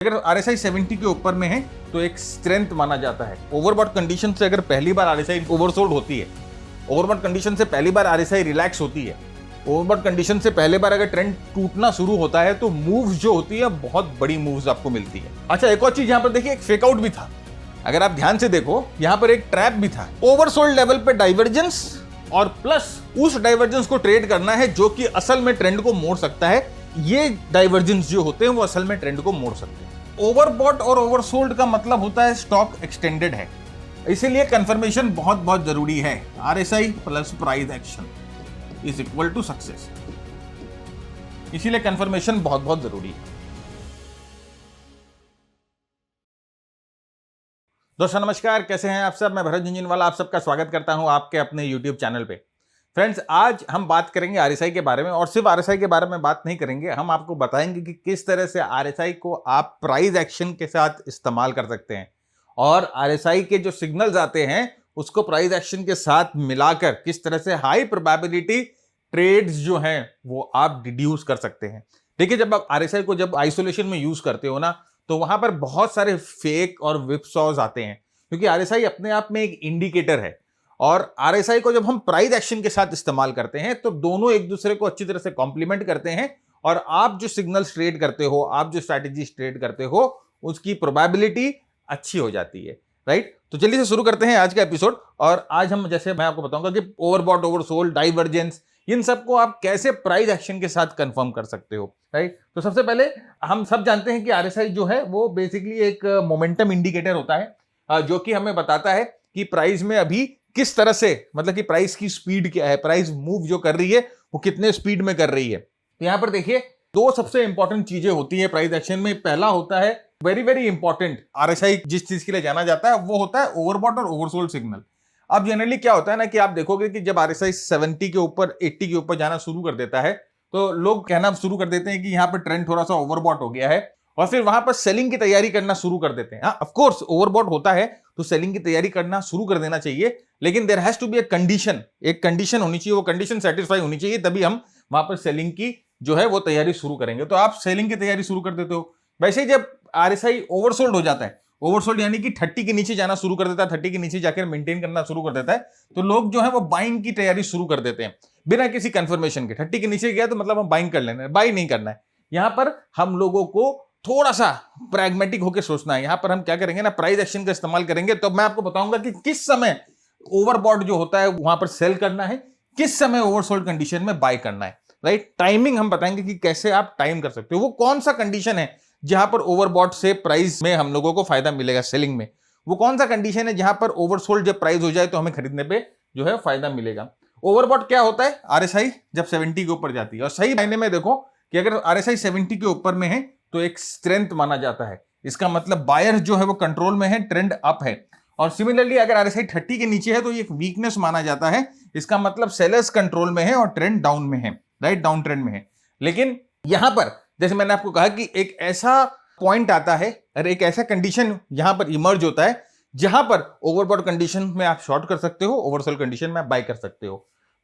अगर RSI 70 के ऊपर में है तो एक स्ट्रेंथ माना जाता है। ओवरबॉट कंडीशन से अगर पहली बार RSI ओवरसोल्ड होती है, ओवरबॉट कंडीशन से पहली बार RSI रिलैक्स होती है, ओवरबॉट कंडीशन से पहले बार अगर ट्रेंड टूटना शुरू होता है तो मूव्स जो होती है बहुत बड़ी मूव्स आपको मिलती है। अच्छा, एक और चीज यहां पर देखिए, एक फेकआउट भी था। अगर आप ध्यान से देखो यहां पर एक ट्रैप भी था। ओवरसोल्ड लेवल पे डाइवर्जेंस और प्लस उस डाइवर्जेंस को ट्रेड करना है जो कि असल में ट्रेंड को मोड़ सकता है। ये डाइवर्जेंस जो होते हैं वो असल में ट्रेंड को मोड़ सकते हैं। ओवरबॉट और ओवरसोल्ड का मतलब होता है स्टॉक एक्सटेंडेड है, इसीलिए कंफर्मेशन बहुत बहुत जरूरी है। RSI plus price action is equal to success, इसीलिए कंफर्मेशन बहुत बहुत जरूरी है। दोस्तों नमस्कार, कैसे हैं आप सब? मैं भरत झुंझुनवाला आप सबका स्वागत करता हूं आपके अपने YouTube चैनल पे। फ्रेंड्स, आज हम बात करेंगे RSI के बारे में, और सिर्फ RSI के बारे में बात नहीं करेंगे, हम आपको बताएंगे कि किस तरह से RSI को आप प्राइस एक्शन के साथ इस्तेमाल कर सकते हैं, और RSI के जो सिग्नल्स आते हैं उसको प्राइस एक्शन के साथ मिलाकर किस तरह से हाई प्रोबेबिलिटी ट्रेड्स जो हैं वो आप डिड्यूस कर सकते हैं। देखिए, जब आप RSI को जब आइसोलेशन में यूज करते हो ना, तो वहां पर बहुत सारे फेक और विपसॉज आते हैं, क्योंकि RSI अपने आप में एक इंडिकेटर है। और RSI को जब हम प्राइस एक्शन के साथ इस्तेमाल करते हैं तो दोनों एक दूसरे को अच्छी तरह से कॉम्प्लीमेंट करते हैं, और आप जो सिग्नल्स ट्रेड करते हो, आप जो स्ट्रैटेजीज ट्रेड करते हो, उसकी प्रोबेबिलिटी अच्छी हो जाती है। राइट? तो जल्दी से शुरू करते हैं आज का एपिसोड। और आज हम, जैसे मैं आपको बताऊंगा कि ओवरबॉट, ओवरसोल्ड, डाइवर्जेंस, इन सबको आप कैसे प्राइस एक्शन के साथ कंफर्म कर सकते हो। राइट? तो सबसे पहले हम सब जानते हैं कि RSI जो है वो बेसिकली एक मोमेंटम इंडिकेटर होता है, जो कि हमें बताता है कि प्राइस में अभी किस तरह से, मतलब कि प्राइस की स्पीड क्या है, प्राइस मूव जो कर रही है वो कितने स्पीड में कर रही है। तो यहां पर देखिए, दो सबसे इंपॉर्टेंट चीजें होती है प्राइस एक्शन में। पहला होता है वेरी वेरी इंपॉर्टेंट, RSI जिस चीज के लिए जाना जाता है वो होता है ओवरबॉट और ओवरसोल्ड सिग्नल। अब जनरली क्या होता है ना कि आप देखोगे कि जब RSI 70 के ऊपर, 80 के ऊपर जाना शुरू कर देता है तो लोग कहना शुरू कर देते हैं कि यहां पर ट्रेंड थोड़ा सा ओवरबॉट हो गया है, और फिर वहां पर सेलिंग की तैयारी करना शुरू कर देते हैं। ऑफ कोर्स ओवरबॉट होता है तो सेलिंग की तैयारी करना शुरू कर देना चाहिए, लेकिन there has to be a condition, एक कंडीशन होनी चाहिए, वो कंडीशन सेटिस्फाई होनी चाहिए, तभी हम वहां पर सेलिंग की जो है वो तैयारी शुरू करेंगे। तो आप सेलिंग की तैयारी शुरू कर देते हो। वैसे ही जब RSI ओवरसोल्ड हो जाता है, ओवरसोल्ड यानी कि 30 के नीचे जाना शुरू कर देता है, 30 के नीचे जाकर मेंटेन करना शुरू कर देता है, तो लोग जो है वो बाइंग की तैयारी शुरू कर देते हैं बिना किसी कंफर्मेशन के। 30 के नीचे गया तो मतलब हम बाइंग कर लेना है, बाई नहीं करना है। यहां पर हम लोगों को थोड़ा सा प्रैग्मेटिक होकर सोचना है। यहां पर हम क्या करेंगे ना, प्राइस एक्शन का इस्तेमाल करेंगे। तो मैं आपको बताऊंगा कि किस समय ओवरबॉट जो होता है वहां पर सेल करना है, किस समय ओवरसोल्ड कंडीशन में बाय करना है। राइट? टाइमिंग हम बताएंगे कि कैसे आप टाइम कर सकते हो, वो कौन सा कंडीशन है जहां पर ओवरबॉट से प्राइस में हम लोगों को फायदा मिलेगा सेलिंग में, वो कौन सा कंडीशन है जहां पर ओवरसोल्ड जब प्राइस हो जाए तो हमें खरीदने पे जो है फायदा मिलेगा। ओवरबॉट क्या होता है? RSI जब 70 के ऊपर जाती है, और सही मायने में देखो कि अगर RSI 70 के ऊपर में है तो एक स्ट्रेंथ माना जाता है। इसका मतलब बायर जो है वो कंट्रोल में है, ट्रेंड अप है। और सिमिलरली अगर RSI 30 के नीचे है तो ये एक वीकनेस माना जाता है। इसका मतलब सेलर्स कंट्रोल में है और ट्रेंड डाउन में है। राइट? डाउन ट्रेंड में है। लेकिन यहां पर जैसे मैंने आपको कहा कि एक ऐसा पॉइंट आता है और एक ऐसा कंडीशन यहां पर इमर्ज होता है जहां पर ओवरबॉट कंडीशन में आप शॉर्ट कर सकते हो, ओवरसोल्ड कंडीशन में आप बाय कर सकते हो।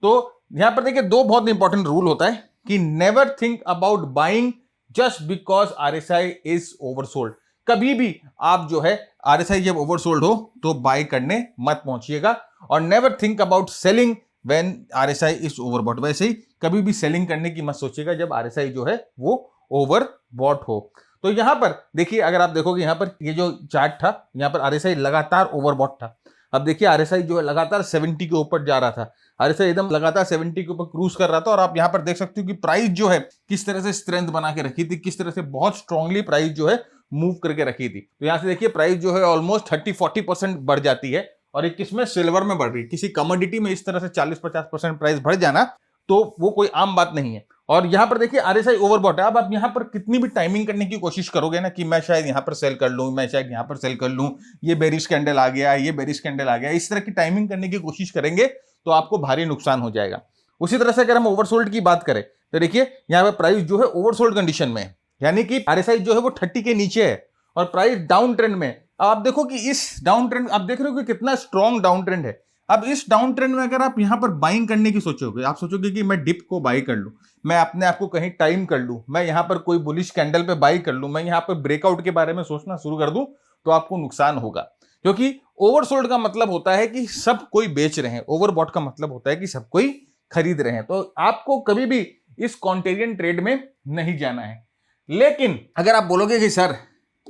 तो यहां पर देखिए, दो बहुत इंपॉर्टेंट रूल होता है कि never think about buying just because RSI is oversold. कभी भी आप जो है RSI जब ओवरसोल्ड हो तो बाय करने मत पहुंचिएगा, और never think about selling when RSI is overbought. वैसे ही कभी भी सेलिंग करने की मत सोचिएगा जब RSI जो है वो ओवरबॉट हो। तो यहां पर देखिए, अगर आप देखोगे यहां पर ये जो चार्ट था, यहां पर RSI लगातार ओवरबॉट था। अब देखिए RSI जो है लगातार 70 के ऊपर जा रहा था, RSI एकदम लगातार 70 के ऊपर क्रूज कर रहा था, और आप यहां पर देख सकते हो कि प्राइस जो है किस तरह से स्ट्रेंथ बना के रखी थी, किस तरह से बहुत स्ट्रांगली प्राइस जो है मूव करके रखी थी। तो यहां से देखिए प्राइस जो है ऑलमोस्ट 30-40% बढ़ जाती है, और एक किसमें, सिल्वर में बढ़ रही है। किसी कमोडिटी में इस तरह से 40-50% प्राइस बढ़ जाना तो वो कोई आम बात नहीं है। और यहां पर देखिए RSI ओवरबॉट है। अब आप यहां पर कितनी भी टाइमिंग करने की कोशिश करोगे ना कि मैं शायद यहां पर सेल कर लूं, मैं शायद यहां पर सेल कर लूं, ये बेरिश कैंडल आ गया, ये बेरिश कैंडल आ गया, इस तरह की टाइमिंग करने की कोशिश करेंगे तो आपको भारी नुकसान हो जाएगा। उसी तरह से अगर हम ओवरसोल्ड की बात करें तो देखिए यहां पर प्राइस जो है ओवरसोल्ड कंडीशन में है, यानी कि RSI जो है वो 30 के नीचे है और प्राइस डाउन ट्रेंड में। अब आप देखो कि इस डाउन ट्रेंड, आप देख रहे हो कि कितना स्ट्रॉन्ग डाउन ट्रेंड है। अब इस डाउन ट्रेंड में अगर आप यहां पर बाइंग करने की सोचोगे, आप सोचोगे कि मैं डिप को बाई कर लूं, मैं अपने आप को कहीं टाइम कर लूं, मैं यहां पर कोई बुलिश कैंडल पे बाई कर लूं, मैं यहां पर ब्रेकआउट के बारे में सोचना शुरू कर दूं, तो आपको नुकसान होगा। क्योंकि ओवरसोल्ड का मतलब होता है कि सब कोई बेच रहे हैं, ओवरबॉट का मतलब होता है कि सब कोई खरीद रहे हैं। तो आपको कभी भी इस कॉन्टेरियन ट्रेड में नहीं जाना है। लेकिन अगर आप बोलोगे कि सर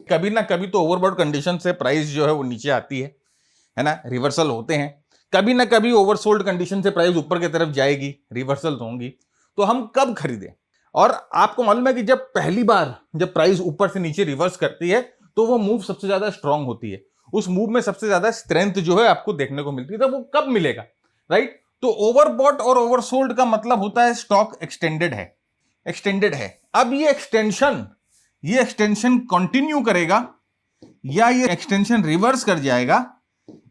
कभी ना कभी तो ओवरबॉट कंडीशन से प्राइस जो है वो नीचे आती है ना, रिवर्सल होते हैं, कभी ना कभी ओवरसोल्ड कंडीशन से प्राइस ऊपर की तरफ जाएगी, रिवर्सल होंगी, तो हम कब खरीदें? और आपको मालूम है कि जब पहली बार जब प्राइस ऊपर से नीचे रिवर्स करती है तो वो मूव सबसे ज्यादा स्ट्रांग होती है, उस मूव में सबसे ज्यादा स्ट्रेंथ जो है आपको देखने को मिलती है। तो वो कब मिलेगा, राइट? तो ओवरबॉट और ओवरसोल्ड का मतलब होता है स्टॉक एक्सटेंडेड है। अब ये एक्सटेंशन कंटिन्यू करेगा या ये एक्सटेंशन रिवर्स कर जाएगा,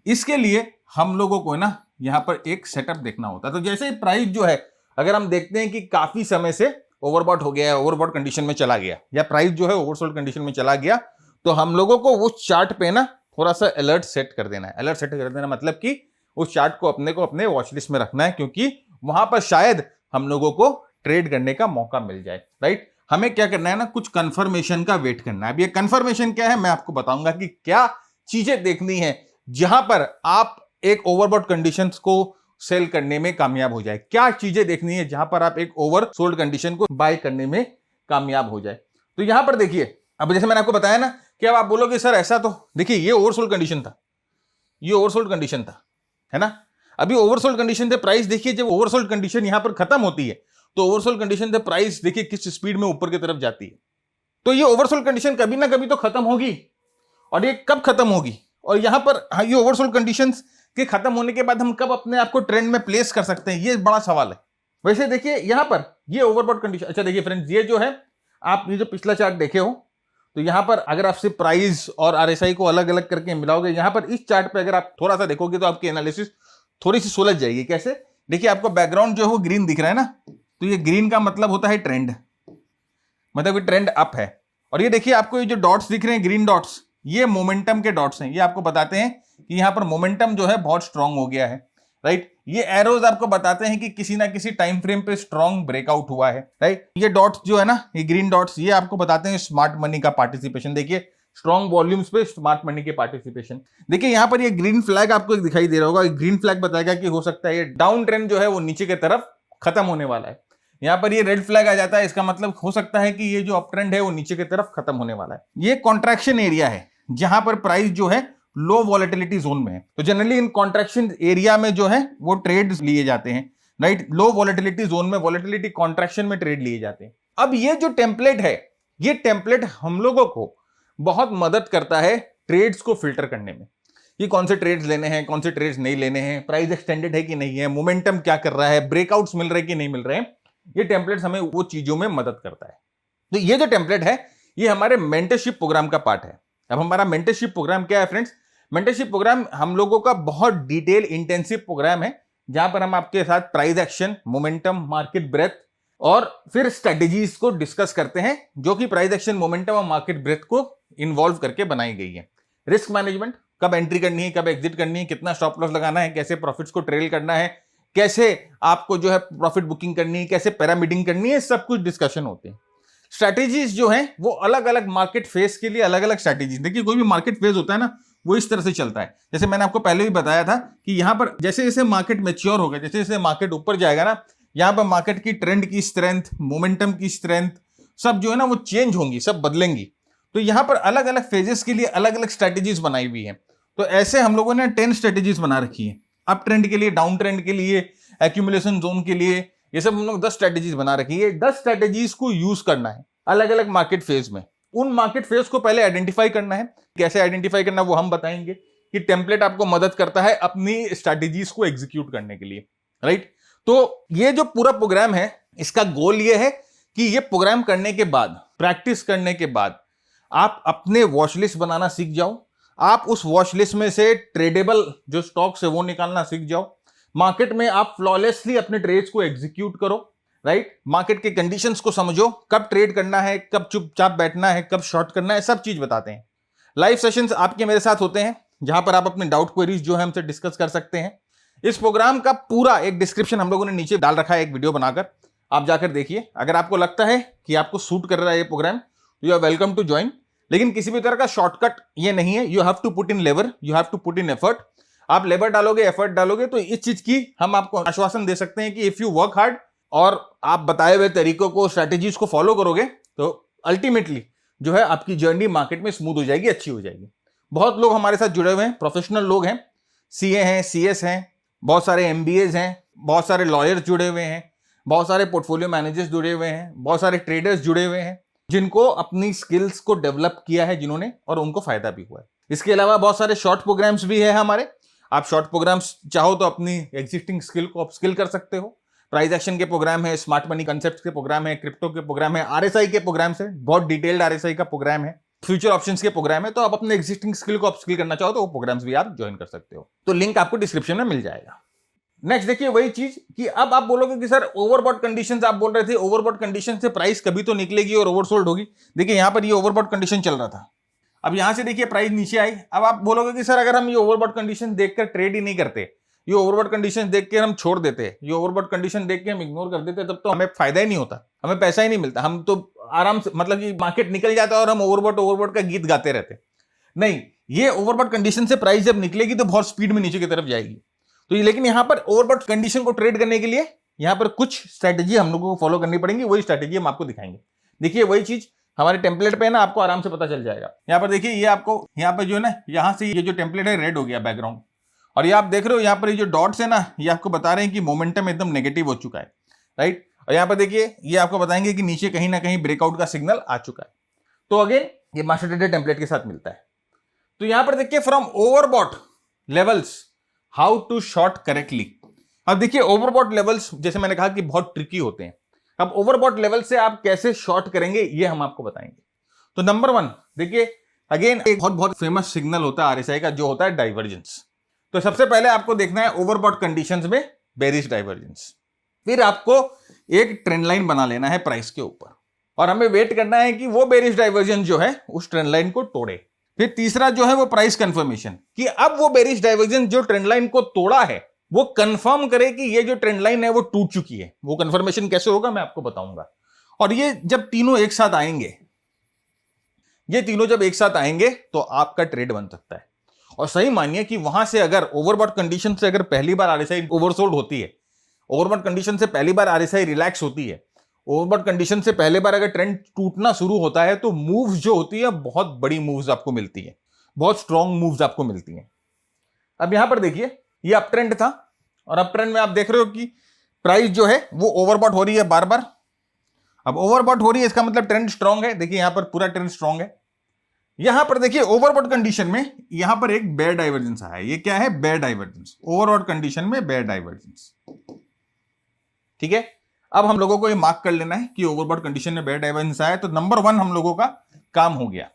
इसके लिए हम लोगों को ना यहां पर एक सेटअप देखना होता है। तो जैसे प्राइस जो है, अगर हम देखते हैं कि काफी समय से ओवरबॉट हो गया है, ओवरबॉट कंडीशन में चला गया, या प्राइस जो है ओवरसोल्ड कंडीशन में चला गया, तो हम लोगों को उस चार्ट पे ना थोड़ा सा अलर्ट सेट कर देना है। अलर्ट सेट कर देना मतलब कि उस चार्ट को अपने वॉच लिस्ट में रखना है, क्योंकि वहां पर शायद हम लोगों को ट्रेड करने का मौका मिल जाए, राइट? हमें क्या करना है ना, कुछ कंफर्मेशन का वेट करना है। अब ये कंफर्मेशन क्या है, मैं आपको बताऊंगा कि क्या चीजें देखनी है जहां पर आप एक ओवरबॉट कंडीशंस को सेल करने में कामयाब हो जाए, क्या चीजें देखनी है जहां पर आप एक ओवरसोल्ड कंडीशन को बाय करने में कामयाब हो जाए। तो यहां पर देखिए, अब जैसे मैंने आपको बताया ना कि अब आप बोलोगे सर ऐसा, तो देखिए ये ओवरसोल्ड कंडीशन था, ये ओवरसोल्ड कंडीशन था, है ना? अभी ओवरसोल्ड कंडीशन से प्राइस देखिए, जब ओवरसोल्ड कंडीशन यहां पर खत्म होती है तो ओवरसोल्ड कंडीशन से प्राइस देखिए किस स्पीड में ऊपर की तरफ जाती है। तो ये ओवरसोल्ड कंडीशन कभी ना कभी तो खत्म होगी, और ये कब खत्म होगी, और यहां पर ये ओवरसोल्ड कंडीशंस के खत्म होने के बाद हम कब अपने आप को ट्रेंड में प्लेस कर सकते हैं, ये बड़ा सवाल है। वैसे देखिए यहां पर ये ओवरबॉट कंडीशन, अच्छा देखिए फ्रेंड्स, ये जो है आप ये जो पिछला चार्ट देखे हो, तो यहां पर अगर आप सिर्फ प्राइस और आरएसआई को अलग अलग करके मिलाओगे, यहां पर इस चार्ट पे अगर आप थोड़ा सा देखोगे तो आपकी एनालिसिस थोड़ी सी सुलझ जाएगी। कैसे? देखिए आपको बैकग्राउंड जो है वो ग्रीन दिख रहा है ना, तो ये ग्रीन का मतलब होता है ट्रेंड, मतलब ये ट्रेंड अप है। और ये देखिए आपको ये जो डॉट्स दिख रहे हैं, ग्रीन डॉट्स, ये मोमेंटम के डॉट्स हैं। ये आपको बताते हैं कि यहां पर मोमेंटम जो है बहुत स्ट्रांग हो गया है, राइट? ये एरोज आपको बताते हैं कि किसी ना किसी टाइम फ्रेम पे स्ट्रांग ब्रेकआउट हुआ है, राइट? ये डॉट्स जो है ना, ये ग्रीन डॉट्स, ये आपको बताते हैं स्मार्ट मनी का पार्टिसिपेशन। देखिए स्ट्रांग वॉल्यूम्स पे स्मार्ट मनी के पार्टिसिपेशन। देखिए यहां पर ये ग्रीन फ्लैग आपको दिखाई दे रहा होगा, ग्रीन फ्लैग बताएगा कि हो सकता है ये डाउन ट्रेंड जो है वो नीचे की तरफ खत्म होने वाला है। यहां पर ये रेड फ्लैग आ जाता है, इसका मतलब हो सकता है कि ये जो अप ट्रेंड है वो नीचे की तरफ खत्म होने वाला है। ये कॉन्ट्रैक्शन एरिया है जहां पर प्राइस जो है लो वॉलेटिलिटी जोन में है। तो जनरली इन कॉन्ट्रैक्शन एरिया में जो है वो ट्रेड्स लिए जाते हैं, राइट? लो वॉलेटिलिटी जोन में, वॉलेटिलिटी कॉन्ट्रैक्शन में ट्रेड लिए जाते हैं। अब ये जो टेम्पलेट है, ये टेम्पलेट हम लोगों को बहुत मदद करता है ट्रेड्स को फिल्टर करने में, कि कौन से ट्रेड्स लेने हैं, कौन से ट्रेड्स नहीं लेने हैं, प्राइस एक्सटेंडेड है कि नहीं है, मोमेंटम क्या कर रहा है, ब्रेकआउट्स मिल रहे हैं कि नहीं मिल रहे हैं। ये टेम्पलेट हमें वो चीजों में मदद करता है। तो ये जो टेम्पलेट है ये हमारे मेंटरशिप प्रोग्राम का पार्ट है। अब हमारा मेंटरशिप प्रोग्राम क्या है फ्रेंड्स? मेंटरशिप प्रोग्राम हम लोगों का बहुत डिटेल इंटेंसिव प्रोग्राम है, जहां पर हम आपके साथ price action, momentum, market breadth और फिर स्ट्रेटेजीज को डिस्कस करते हैं, जो कि प्राइस एक्शन, मोमेंटम और मार्केट ब्रेथ को इन्वॉल्व करके बनाई गई है। रिस्क मैनेजमेंट, कब एंट्री करनी है, कब एग्जिट करनी है, कितना स्टॉप लॉस लगाना है, कैसे प्रॉफिट्स को ट्रेल करना है, कैसे आपको जो है प्रॉफिट बुकिंग करनी है, कैसे पैरामीडिंग करनी है, सब कुछ डिस्कशन होते हैं। स्ट्रैटेजीज जो है वो अलग अलग मार्केट फेज के लिए अलग अलग स्ट्रैटेजीज। देखिए कोई भी मार्केट फेज होता है ना, वो इस तरह से चलता है। जैसे मैंने आपको पहले भी बताया था कि यहां पर जैसे जैसे मार्केट मैच्योर होगा, जैसे जैसे मार्केट ऊपर जाएगा ना, यहां पर मार्केट की ट्रेंड की स्ट्रेंथ, मोमेंटम की स्ट्रेंथ सब जो है ना वो चेंज होंगी, सब बदलेंगी। तो यहां पर अलग अलग फेजेस के लिए अलग अलग स्ट्रैटेजीज बनाई हुई है। तो ऐसे हम लोगों ने 10 स्ट्रैटेजीज बना रखी है, अप ट्रेंड के लिए, डाउन ट्रेंड के लिए, एक्यूमुलेशन जोन के लिए, ये सब हम लोग 10 स्ट्रैटेजीज बना रखी है। 10 स्ट्रैटेजीज को यूज करना है अलग अलग मार्केट फेज में। उन मार्केट फेज को पहले आइडेंटिफाई करना है। कैसे आइडेंटिफाई करना वो हम बताएंगे, कि टेम्पलेट आपको मदद करता है अपनी स्ट्रैटेजीज को एग्जीक्यूट करने के लिए, राइट? तो ये जो पूरा प्रोग्राम है, इसका गोल ये है कि ये प्रोग्राम करने के बाद, प्रैक्टिस करने के बाद आप अपने वॉच लिस्ट बनाना सीख जाओ। आप उस वॉच लिस्ट में से ट्रेडेबल जो स्टॉक्स है वो निकालना सीख जाओ। मार्केट में आप फ्लॉलेसली अपने ट्रेड्स को एग्जीक्यूट करो, राइट? मार्केट के कंडीशंस को समझो, कब ट्रेड करना है, कब चुपचाप बैठना है, कब शॉर्ट करना है, सब चीज बताते हैं। लाइव सेशंस आपके मेरे साथ होते हैं, जहां पर आप अपने डाउट क्वेरीज जो है हमसे डिस्कस कर सकते हैं। इस प्रोग्राम का पूरा एक डिस्क्रिप्शन हम लोगों ने नीचे डाल रखा है, एक वीडियो बनाकर, आप जाकर देखिए। अगर आपको लगता है कि आपको सूट कर रहा है ये program, you are welcome to join. लेकिन किसी भी तरह का शॉर्टकट ये नहीं है, you have to put in labour, you have to put in effort. आप लेबर डालोगे, एफर्ट डालोगे, तो इस चीज की हम आपको आश्वासन दे सकते हैं कि इफ यू वर्क हार्ड और आप बताए हुए तरीकों को, स्ट्रैटेजीज को फॉलो करोगे, तो अल्टीमेटली जो है आपकी जर्नी मार्केट में स्मूथ हो जाएगी, अच्छी हो जाएगी। बहुत लोग हमारे साथ जुड़े हुए हैं, प्रोफेशनल लोग हैं, सीए हैं, सीएस हैं, बहुत सारे एमबीएज हैं, बहुत सारे लॉयर्स जुड़े हुए हैं, बहुत सारे पोर्टफोलियो मैनेजर्स जुड़े हुए हैं, बहुत सारे ट्रेडर्स जुड़े हुए हैं, जिनको अपनी स्किल्स को डेवलप किया है जिन्होंने, और उनको फायदा भी हुआ है। इसके अलावा बहुत सारे शॉर्ट प्रोग्राम्स भी है हमारे। आप शॉर्ट प्रोग्राम्स चाहो तो अपनी एग्जिस्टिंग स्किल को अपस्किल कर सकते हो। प्राइस एक्शन के प्रोग्राम है, स्मार्ट मनी कंसेप्ट के प्रोग्राम है, क्रिप्टो के प्रोग्राम है, आरएसआई के प्रोग्राम से बहुत डिटेल्ड आरएसआई का प्रोग्राम है, फ्यूचर ऑप्शंस के प्रोग्राम है। तो आप अपने एग्जिस्टिंग स्किल को अपस्किल करना चाहो तो वो प्रोग्राम्स भी आप ज्वाइन कर सकते हो। तो लिंक आपको डिस्क्रिप्शन में मिल जाएगा। नेक्स्ट देखिए वही चीज कि अब आप बोलोगे कि सर ओवरबॉट कंडीशंस, आप बोल रहे थे ओवरबॉट कंडीशन से प्राइस कभी तो निकलेगी और ओवरसोल्ड होगी। देखिए यहां पर ये ओवरबॉट कंडीशन चल रहा था, अब यहां से देखिए प्राइस नीचे आई। अब आप बोलोगे कि सर अगर हम ये ओवरबॉट कंडीशन देखकर ट्रेड ही नहीं करते, ये ओवरबॉट कंडीशन देख के हम छोड़ देते, ये ओवरबॉट कंडीशन देख के हम इग्नोर कर देते, तब तो हमें फायदा ही नहीं होता, हमें पैसा ही नहीं मिलता, हम तो आराम से मतलब कि मार्केट निकल जाता और हम ओवरबॉट का गीत गाते रहते। नहीं, ये ओवरबॉट कंडीशन से प्राइस जब निकलेगी तो बहुत स्पीड में नीचे की तरफ जाएगी। तो ये, लेकिन यहां पर ओवरबॉट कंडीशन को ट्रेड करने के लिए यहां पर कुछ स्ट्रैटेजी हम लोगों को फॉलो करनी पड़ेगी, वही स्ट्रैटेजी हम आपको दिखाएंगे। देखिए वही चीज हमारे टेम्पलेट पे है ना, आपको आराम से पता चल जाएगा। यहाँ पर देखिए, ये आपको यहाँ पर जो है ना, यहाँ से ये जो टेम्पलेट है रेड हो गया बैकग्राउंड, और ये आप देख रहे हो यहाँ पर ये जो डॉट्स है ना, ये आपको बता रहे हैं कि मोमेंटम एकदम नेगेटिव हो चुका है, राइट। और यहाँ पर देखिए ये आपको बताएंगे कि नीचे कहीं ना कहीं ब्रेकआउट का सिग्नल आ चुका है। तो अगेन ये मास्टर ट्रेडर टेम्पलेट के साथ मिलता है। तो यहाँ पर देखिए from overbought levels how to short correctly. अब देखिए ओवरबॉट लेवल्स जैसे मैंने कहा कि बहुत ट्रिकी होते हैं। अब ओवरबॉट लेवल से आप कैसे शॉर्ट करेंगे ये हम आपको बताएंगे। तो नंबर 1 देखिए, अगेन एक बहुत फेमस सिग्नल होता है आरएसआई का, जो होता है डाइवर्जेंस। तो सबसे पहले आपको देखना है ओवरबॉट कंडीशंस में बेरिश डाइवर्जेंस, फिर आपको एक ट्रेंड लाइन बना लेना है प्राइस के ऊपर, और हमें वेट करना है कि वो बेरिश डाइवर्जेंस जो है उस ट्रेंड लाइन को तोड़े। फिर तीसरा जो है वो प्राइस कंफर्मेशन, कि अब वो बेरिश डाइवर्जेंस जो ट्रेंड लाइन को तोड़ा है वो कंफर्म करे कि ये जो ट्रेंड लाइन है वो टूट चुकी है। वो कंफर्मेशन कैसे होगा मैं आपको बताऊंगा। और ये जब तीनों एक साथ आएंगे, ये तीनों जब एक साथ आएंगे तो आपका ट्रेड बन सकता है। और सही मानिए कि वहां से अगर ओवरबॉट कंडीशन से अगर पहली बार आरएसआई ओवरसोल्ड होती है, ओवरबॉट कंडीशन से पहली बार आरएसआई रिलैक्स होती है, ओवरबॉट कंडीशन से पहले बार अगर ट्रेंड टूटना शुरू होता है, तो मूव्स जो होती है बहुत बड़ी मूव्स आपको मिलती है, बहुत स्ट्रॉन्ग मूव्स आपको मिलती हैं। अब यहां पर देखिए ये अप ट्रेंड था, और अप ट्रेंड में आप देख रहे हो कि प्राइस जो है वो ओवरबॉट हो रही है बार बार। अब ओवरबॉट हो रही है इसका मतलब ट्रेंड स्ट्रॉन्ग है। देखिए यहां पर पूरा ट्रेंड स्ट्रॉन्ग है। यहां पर देखिए ओवरबॉट कंडीशन में यहां पर एक बेयर डाइवर्जेंस आया है। ये क्या है? Bear divergence. ओवरबॉट कंडीशन में बेयर डाइवर्जेंस, ठीक है। अब हम लोगों को ये मार्क कर लेना है कि ओवरबॉट कंडीशन में बेयर डाइवर्जेंस आया, तो नंबर 1 हम लोगों का काम हो गया।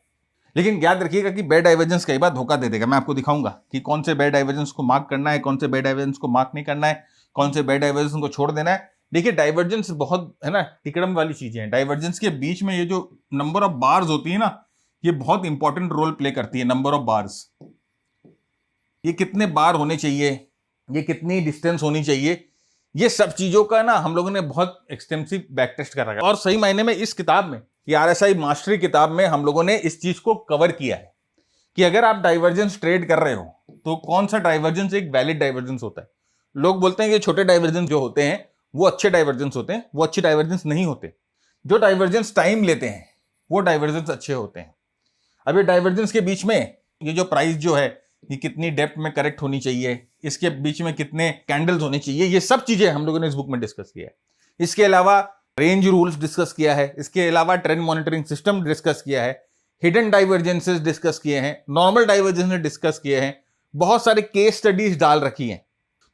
लेकिन याद रखिएगा कि बेयर डाइवर्जेंस कई बार धोखा दे देगा। मैं आपको दिखाऊंगा कि कौन से बेयर डाइवर्जेंस को मार्क करना है, कौन से बेयर डाइवर्जेंस को मार्क नहीं करना है, कौन से बेयर डाइवर्जेंस को छोड़ देना है। देखिए डाइवर्जेंस बहुत है ना टिकड़म वाली चीजें हैं। डाइवर्जेंस के बीच में ये जो नंबर ऑफ बार्स होती है ना, ये बहुत इंपॉर्टेंट रोल प्ले करती है। नंबर ऑफ बार्स, ये कितने बार होने चाहिए, ये कितनी डिस्टेंस होनी चाहिए, ये सब चीजों का ना हम लोगों ने बहुत एक्सटेंसिव बैक टेस्ट कर रखा है। और सही मायने में इस किताब में, ये आरएसआई मास्टरी किताब में हम लोगों ने इस चीज को कवर किया है कि अगर आप डाइवर्जेंस ट्रेड कर रहे हो तो कौन सा डाइवर्जेंस एक वैलिड डाइवर्जेंस होता है। लोग बोलते हैं कि छोटे डाइवर्जेंस जो होते हैं वो अच्छे डाइवर्जेंस होते हैं, वो अच्छे डाइवर्जेंस नहीं होते। जो डाइवर्जेंस टाइम लेते हैं वो डाइवर्जेंस अच्छे होते हैं। अब ये डाइवर्जेंस के बीच में ये जो प्राइस जो है ये कितनी डेप्थ में करेक्ट होनी चाहिए, इसके बीच में कितने कैंडल्स होने चाहिए, ये सब चीजें हम लोगों ने इस बुक में डिस्कस किया है। इसके अलावा रेंज रूल्स डिस्कस किया है, इसके अलावा ट्रेंड मॉनिटरिंग सिस्टम डिस्कस किया है, हिडन डाइवर्जेंसेस डिस्कस किए हैं, नॉर्मल डाइवर्जेंसेस डिस्कस किए हैं, बहुत सारे केस स्टडीज डाल रखी हैं।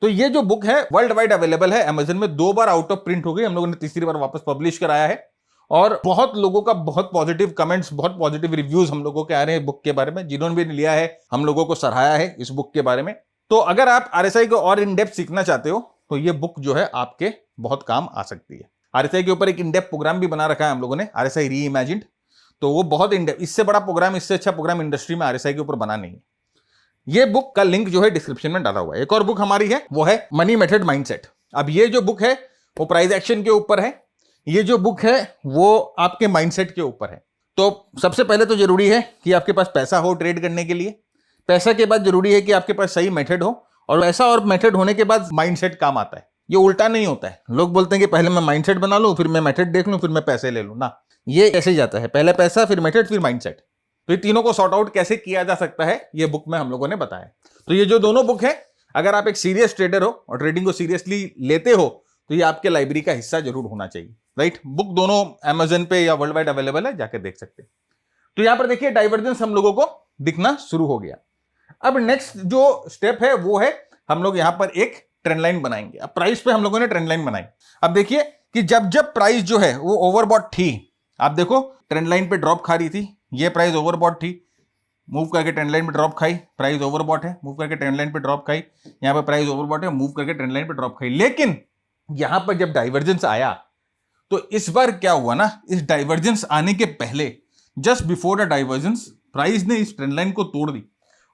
तो ये जो बुक है वर्ल्ड वाइड अवेलेबल है अमेजन में। 2 बार आउट ऑफ प्रिंट हो गई, हम लोगों ने तीसरी बार वापस पब्लिश कराया है, और बहुत लोगों का बहुत पॉजिटिव कमेंट्स, बहुत पॉजिटिव रिव्यूज हम लोगों के आ रहे हैं बुक के बारे में। जिन्होंने भी लिया है हम लोगों को सराहाया है इस बुक के बारे में। तो अगर आप आरएसआई को और इन डेप्थ सीखना चाहते हो तो ये बुक जो है आपके बहुत काम आ सकती है। आरएसआई के ऊपर एक इन डेप्थ प्रोग्राम भी बना रखा है हम लोगों ने, आरएसआई रीइमेजिन्ड। तो वो बहुत इन डेप्थ, इससे बड़ा प्रोग्राम, इससे अच्छा प्रोग्राम इंडस्ट्री में आरएसआई के ऊपर बना नहीं है। ये बुक का लिंक जो है डिस्क्रिप्शन में डाला हुआ है। एक और बुक हमारी है, वो है मनी मेथड माइंडसेट। अब ये जो बुक है वो प्राइस एक्शन के ऊपर है, ये जो बुक है वो आपके माइंडसेट के ऊपर है। तो सबसे पहले तो जरूरी है कि आपके पास पैसा हो ट्रेड करने के लिए, पैसा के बाद जरूरी है कि आपके पास सही मेथड हो, और पैसा और मेथड होने के बाद माइंडसेट काम आता है। ये उल्टा नहीं होता है। लोग बोलते हैं कि पहले मैं माइंडसेट बना लूं, फिर मैं मेथड देख लूं, फिर मैं पैसे ले लूं। ना, ये कैसे जाता है, पहले पैसा, फिर मेथड, फिर माइंडसेट। तो ये तीनों को सॉर्ट आउट कैसे किया जा सकता है, ये बुक में हम लोगों ने बताया। तो ये जो दोनों बुक है, अगर आप एक सीरियस ट्रेडर हो और ट्रेडिंग को सीरियसली लेते हो तो ये आपके लाइब्रेरी का हिस्सा जरूर होना चाहिए, राइट। बुक दोनों अमेजन पे या वर्ल्ड वाइड अवेलेबल है, जाकर देख सकते हैं। तो यहां पर देखिए डाइवर्जेंस हम लोगों को दिखना शुरू हो गया। अब नेक्स्ट जो स्टेप है वो है, हम लोग यहां पर एक ट्रेंड लाइन बनाएंगे। अब प्राइस पे हम लोगों ने ट्रेंड लाइन बनाई। अब देखिए कि जब जब प्राइस जो है वो ओवरबॉट थी, आप देखो ट्रेंड लाइन पे ड्रॉप खा रही थी, ये प्राइस ओवरबॉट थी, मूव करके ट्रेंड लाइन पे ड्रॉप खाई, प्राइस ओवरबॉट है, मूव करके ट्रेंड लाइन पे ड्रॉप खाई, यहां पर प्राइस ओवरबॉट है, मूव करके ट्रेंड लाइन पे ड्रॉप खाई। लेकिन यहां पर जब डाइवर्जेंस आया तो इस बार क्या हुआ ना, इस डाइवर्जेंस आने के पहले, just before the divergence, price ने इस ट्रेंड लाइन को तोड़ दी।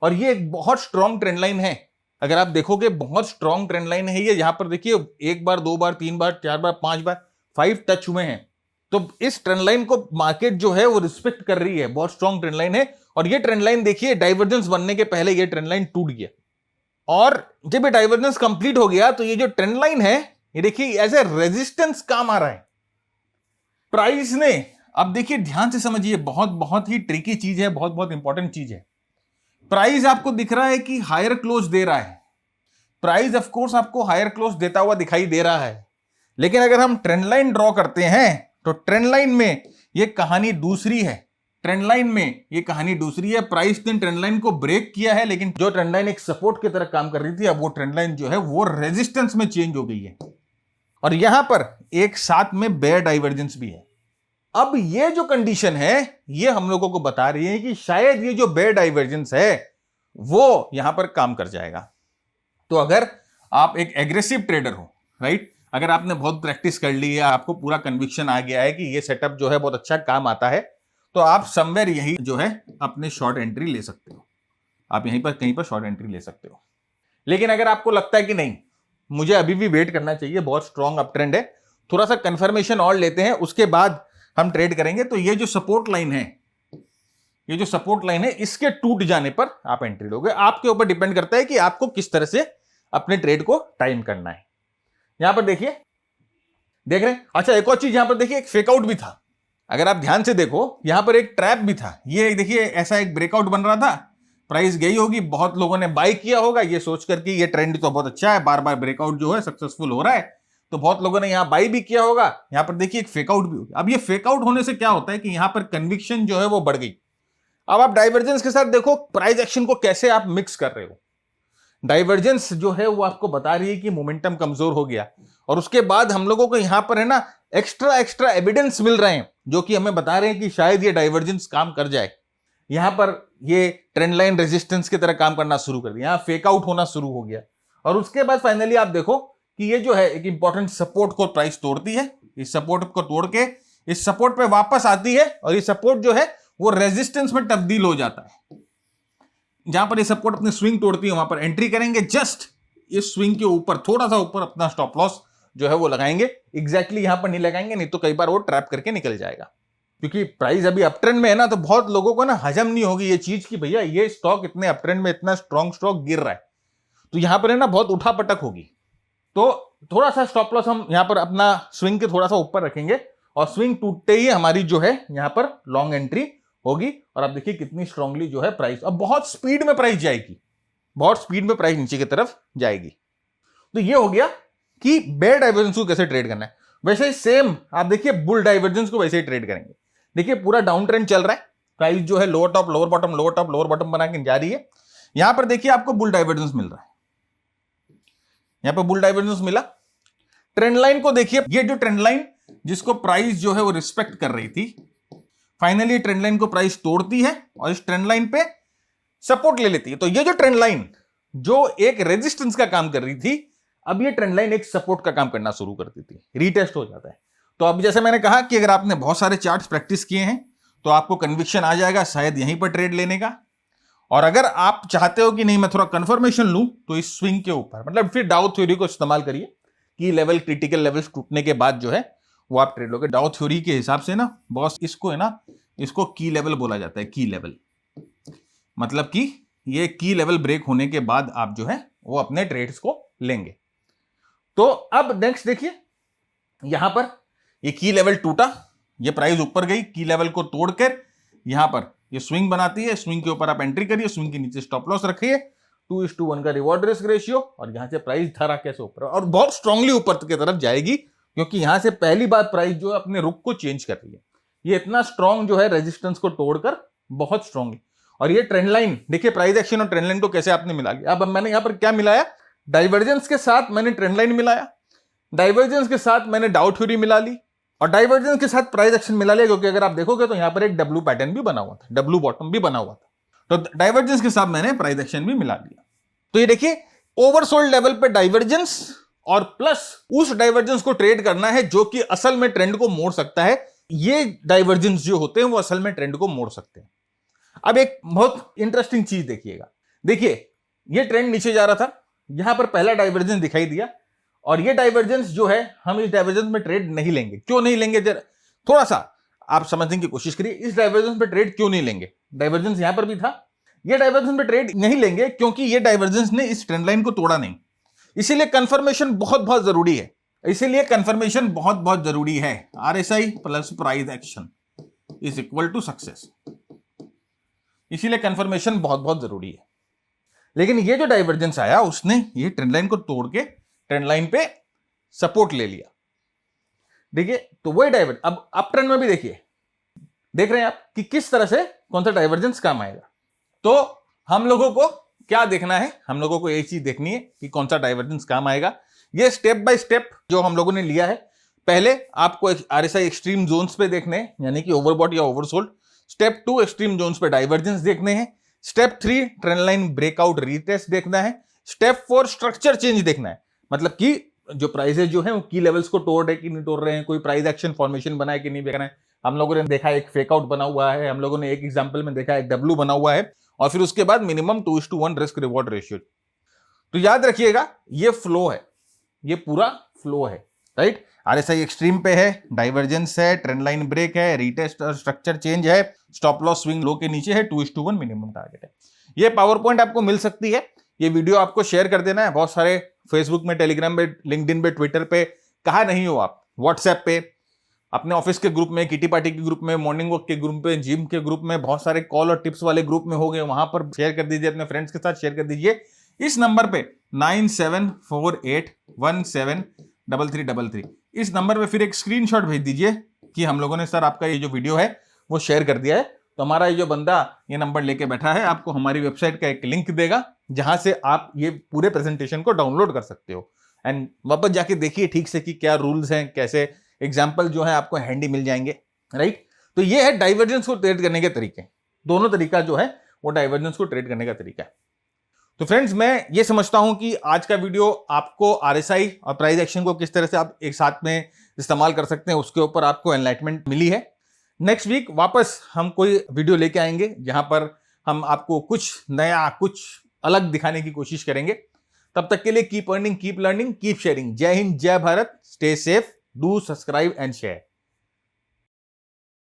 और ये एक बहुत स्ट्रॉन्ग ट्रेंड लाइन है। अगर आप देखोगे बहुत स्ट्रॉन्ग ट्रेंड लाइन है ये। यहां पर देखिए 1 बार 2 बार 3 बार 4 बार 5 बार 5 टच हुए हैं। तो इस ट्रेंड लाइन को मार्केट जो है वो रिस्पेक्ट कर रही है, बहुत स्ट्रॉन्ग ट्रेंड लाइन है। और ये ट्रेंड लाइन देखिए डाइवर्जेंस बनने के पहले ये ट्रेंड लाइन टूट गया, और जब ये डाइवर्जेंस कंप्लीट हो गया तो ये जो ट्रेंड लाइन है ये देखिए एज ए रेजिस्टेंस काम आ रहा है प्राइस ने। अब देखिए ध्यान से समझिए, बहुत बहुत ही ट्रिकी चीज है, बहुत बहुत इंपॉर्टेंट चीज है। प्राइस आपको दिख रहा है कि हायर क्लोज दे रहा है, प्राइस ऑफ कोर्स आपको हायर क्लोज देता हुआ दिखाई दे रहा है, लेकिन अगर हम ट्रेंड लाइन ड्रॉ करते हैं तो ट्रेंड लाइन में ये कहानी दूसरी है। ट्रेंड लाइन में ये कहानी दूसरी है। प्राइस ने ट्रेंड लाइन को ब्रेक किया है, लेकिन जो ट्रेंड लाइन एक सपोर्ट की तरह काम कर रही थी, अब वो ट्रेंड लाइन जो है वो रेजिस्टेंस में चेंज हो गई है। और यहां पर एक साथ में बेयर डाइवर्जेंस भी है। अब ये जो कंडीशन है ये हम लोगों को बता रही है कि शायद ये जो बेयर डाइवर्जेंस है वो यहां पर काम कर जाएगा। तो अगर आप एक एग्रेसिव ट्रेडर हो, राइट, अगर आपने बहुत प्रैक्टिस कर ली है, आपको पूरा कन्विक्शन आ गया है कि ये सेटअप जो है बहुत अच्छा काम आता है, तो आप समवेयर यही जो है अपने शॉर्ट एंट्री ले सकते हो। आप यहीं पर कहीं पर शॉर्ट एंट्री ले सकते हो। लेकिन अगर आपको लगता है कि नहीं, मुझे अभी भी वेट करना चाहिए, बहुत स्ट्रॉन्ग अप ट्रेंड है, थोड़ा सा कंफर्मेशन और लेते हैं, उसके बाद हम ट्रेड करेंगे, तो ये जो सपोर्ट लाइन है, ये जो सपोर्ट लाइन है, इसके टूट जाने पर आप एंट्री लोगे। आपके ऊपर डिपेंड करता है कि आपको किस तरह से अपने ट्रेड को टाइम करना है। यहां पर देखिए, देख रहे हैं। अच्छा, एक और चीज यहां पर देखिए, एक फेकआउट भी था। अगर आप ध्यान से देखो, यहां पर एक ट्रैप भी था। ये देखिए ऐसा एक ब्रेकआउट बन रहा था, प्राइस गई होगी, बहुत लोगों ने बाय किया होगा ये सोच करके ये ट्रेंड तो बहुत अच्छा है, बार बार ब्रेकआउट जो है सक्सेसफुल हो रहा है, तो बहुत लोगों ने यहां बाय भी किया होगा। यहां पर देखिए एक फेकआउट भी होगी। अब ये फेकआउट होने से क्या होता है कि यहां पर कन्विक्शन जो है वो बढ़ गई। अब आप डाइवर्जेंस के साथ देखो प्राइस एक्शन को कैसे आप मिक्स कर रहे हो। डाइवर्जेंस जो है वो आपको बता रही है कि मोमेंटम कमजोर हो गया, और उसके बाद हम लोगों को यहां पर है ना एक्स्ट्रा एविडेंस मिल रहे हैं जो कि हमें बता रहे हैं कि शायद ये डाइवर्जेंस काम कर जाए। यहां पर ये ट्रेंड लाइन रेजिस्टेंस की तरह काम करना शुरू कर दिया, यहां फेकआउट होना शुरू हो गया, और उसके बाद फाइनली आप देखो कि ये जो है एक इंपॉर्टेंट सपोर्ट को प्राइस तोड़ती है। इस सपोर्ट को तोड़ के इस सपोर्ट पे वापस आती है, और ये सपोर्ट जो है वो रेजिस्टेंस में तब्दील हो जाता है। जहां पर ये सपोर्ट अपनी स्विंग तोड़ती है वहां पर एंट्री करेंगे, जस्ट इस स्विंग के ऊपर थोड़ा सा ऊपर अपना स्टॉप लॉस जो है वो लगाएंगे। एग्जैक्टली यहां पर नहीं लगाएंगे, नहीं तो कई बार वो ट्रैप करके निकल जाएगा, क्योंकि प्राइस अभी अप ट्रेंड में है ना, तो बहुत लोगों को ना हजम नहीं होगी ये चीज कि भैया ये स्टॉक इतने अप ट्रेंड में इतना स्ट्रॉन्ग स्टॉक गिर रहा है, तो यहां पर है ना बहुत उठापटक होगी। तो थोड़ा सा स्टॉप लॉस हम यहां पर अपना स्विंग के थोड़ा सा ऊपर रखेंगे, और स्विंग टूटते ही हमारी जो है यहां पर लॉन्ग एंट्री होगी। और आप देखिए कितनी स्ट्रांगली जो है प्राइस, अब बहुत स्पीड में प्राइस जाएगी, बहुत स्पीड में प्राइस नीचे की तरफ जाएगी। तो ये हो गया कि बेयर डाइवर्जेंस को कैसे ट्रेड करना है। वैसे ही सेम आप देखिए बुल डाइवर्जेंस को वैसे ही ट्रेड करेंगे। देखिए पूरा डाउन ट्रेंड चल रहा है, प्राइस जो है lower top lower bottom lower top lower bottom बना के जा रही है। यहां पर देखिए आपको बुल डाइवर्जेंस मिल रहा है, यहां पर बुल डाइवर्जेंस मिला। ट्रेंड लाइन को देखिए, ये जो ट्रेंड लाइन जिसको प्राइस जो है वो रिस्पेक्ट कर रही थी, फाइनली ट्रेंड लाइन को प्राइस तोड़ती है और इस ट्रेंड लाइन पे सपोर्ट ले लेती है। तो ये जो ट्रेंड लाइन जो एक रेजिस्टेंस का काम कर रही थी, अब ये ट्रेंड लाइन एक सपोर्ट का काम करना शुरू कर देती है, रीटेस्ट हो जाता है। तो अब जैसे मैंने कहा कि अगर आपने बहुत सारे चार्ट्स प्रैक्टिस किए हैं तो आपको कन्विक्शन आ जाएगा शायद यहीं पर ट्रेड लेने का। और अगर आप चाहते हो कि नहीं मैं थोड़ा कंफर्मेशन लूं तो इस स्विंग के ऊपर, मतलब फिर डाउ थ्योरी को इस्तेमाल करिए। की लेवल, क्रिटिकल लेवल्स टूटने के बाद जो है वो आप ट्रेड लोगे। डाउ थ्योरी के हिसाब से ना बॉस, इसको है ना, इसको की लेवल बोला जाता है। की लेवल मतलब कि ये की लेवल ब्रेक होने के बाद आप जो है वो अपने ट्रेड्स को लेंगे। तो अब नेक्स्ट देखिए, यहां पर ये की लेवल टूटा, ये प्राइस ऊपर गई, की लेवल को तोड़कर यहां पर ये स्विंग बनाती है। स्विंग के ऊपर आप एंट्री करिए, स्विंग के नीचे स्टॉप लॉस रखिए, 2:1 का रिवॉर्ड रिस्क रेशियो, और यहां से प्राइस धरा कैसे ऊपर, और बहुत स्ट्रांगली ऊपर की तरफ जाएगी, क्योंकि यहां से पहली बार प्राइस जो है अपने रुख को चेंज कर रही है। ये इतना स्ट्रांग जो है रेजिस्टेंस को तोड़कर, बहुत स्ट्रांगली। और ये ट्रेंड लाइन देखिए, प्राइस एक्शन और ट्रेंड लाइन को कैसे आपने मिला लिया। अब मैंने यहां पर क्या मिलाया, डाइवर्जेंस के साथ मैंने ट्रेंड लाइन मिलाया, डाइवर्जेंस के साथ मैंने डाउ थ्योरी मिला ली, और डाइवर्जेंस के साथ प्राइस एक्शन मिला लिया, क्योंकि अगर आप देखोगे तो यहां पर एक डब्ल्यू पैटर्न भी बना हुआ था, डब्ल्यू बॉटम भी बना हुआ था। तो डाइवर्जेंस के साथ मैंने प्राइस एक्शन भी मिला लिया। तो ये देखिए, ओवरसोल्ड लेवल पे डाइवर्जेंस, और प्लस उस डाइवर्जेंस को ट्रेड करना है जो कि असल में ट्रेंड को मोड़ सकता है। ये डाइवर्जेंस जो होते हैं वो असल में ट्रेंड को मोड़ सकते हैं। अब एक बहुत इंटरेस्टिंग चीज देखिएगा, देखिए ये ट्रेंड नीचे जा रहा था, यहां पर पहला डाइवर्जेंस दिखाई दिया, और ये डाइवर्जेंस जो है हम इस डाइवर्जेंस में ट्रेड नहीं लेंगे। क्यों नहीं लेंगे, जरा थोड़ा सा आप समझने की कोशिश करिए। इस डाइवर्जेंस में ट्रेड क्यों नहीं लेंगे, डाइवर्जेंस यहां पर भी था, ये डाइवर्जेंस में ट्रेड नहीं लेंगे क्योंकि ये डाइवर्जेंस ने इस ट्रेंड लाइन को तोड़ा नहीं। इसीलिए कंफर्मेशन बहुत बहुत जरूरी है, इसीलिए कंफर्मेशन बहुत बहुत जरूरी है। RSI plus price action is equal to success, इसीलिए कंफर्मेशन बहुत बहुत जरूरी है। लेकिन ये जो डाइवर्जेंस आया उसने ये ट्रेंड लाइन को तोड़ के ट्रेंड लाइन पे सपोर्ट ले लिया, देखिए। तो वही डाइवर्ज अब अप ट्रेंड में भी देखिए, देख रहे हैं आप कि किस तरह से कौन सा डाइवर्जेंस काम आएगा। तो हम लोगों को क्या देखना है, हम लोगों को एक चीज देखनी है कि कौन सा डाइवर्जेंस काम आएगा। ये स्टेप बाय स्टेप जो हम लोगों ने लिया है, पहले आपको आरएसआई एक्सट्रीम जोन्स पे देखने हैं, यानी कि ओवरबॉट या ओवरसोल्ड। स्टेप 2 एक्सट्रीम जोन्स पे डाइवर्जेंस देखने हैं। Step 3 trend line breakout retest देखना है। स्टेप 4 स्ट्रक्चर चेंज देखना है, मतलब कि जो प्राइसेस जो है वो की लेवल्स को तोड़ रहे कि नहीं तोड़ रहे हैं, कोई प्राइस एक्शन फॉर्मेशन बना है कि नहीं बना है। हम लोगों ने देखा एक फेकआउट बना हुआ है, हम लोगों ने एक एग्जांपल में देखा एक डब्ल्यू बना हुआ है, और फिर उसके बाद मिनिमम 2:1 रिस्क रिवॉर्ड रेशियो। तो याद रखिएगा ये फ्लो है, ये पूरा फ्लो है, राइट। आरएसआई एक्सट्रीम पे है, डाइवर्जेंस है, ट्रेंड लाइन ब्रेक है, रीटेस्ट और स्ट्रक्चर चेंज है, स्टॉप लॉस स्विंग लो के नीचे है, 2:1 मिनिमम टारगेट है। ये पावर पॉइंट आपको मिल सकती है, ये वीडियो आपको शेयर कर देना है। बहुत सारे फेसबुक में, टेलीग्राम पे, लिंक्डइन पे, ट्विटर पे, कहा नहीं हो आप, व्हाट्सएप पे, अपने ऑफिस के ग्रुप में, किटी पार्टी के ग्रुप में, मॉर्निंग वॉक के ग्रुप में, जिम के ग्रुप में, बहुत सारे कॉल और टिप्स वाले ग्रुप में हो गए, वहां पर शेयर कर दीजिए, अपने फ्रेंड्स के साथ शेयर कर दीजिए। इस नंबर पे 9748173333, इस नंबर पे फिर एक स्क्रीनशॉट भेज दीजिए कि हम लोगों ने सर आपका ये जो वीडियो है वो शेयर कर दिया है। तो हमारा ये जो बंदा ये नंबर लेके बैठा है आपको हमारी वेबसाइट का एक लिंक देगा, जहां से आप ये पूरे प्रेजेंटेशन को डाउनलोड कर सकते हो, एंड वापस जाके देखिए ठीक से कि क्या रूल्स हैं, कैसे एग्जाम्पल जो है आपको हैंडी मिल जाएंगे, राइट। तो ये है डाइवर्जेंस को ट्रेड करने के तरीके, दोनों तरीका जो है वो डाइवर्जेंस को ट्रेड करने का तरीका है। तो फ्रेंड्स, मैं ये समझता हूं कि आज का वीडियो आपको आरएसआई और प्राइस एक्शन को किस तरह से आप एक साथ में इस्तेमाल कर सकते हैं उसके ऊपर आपको एनलाइटमेंट मिली है। नेक्स्ट वीक वापस हम कोई वीडियो लेके आएंगे जहां पर हम आपको कुछ नया, कुछ अलग दिखाने की कोशिश करेंगे। तब तक के लिए keep earning, keep learning, keep sharing. जय हिंद, जय Bharat, stay safe, do subscribe and share.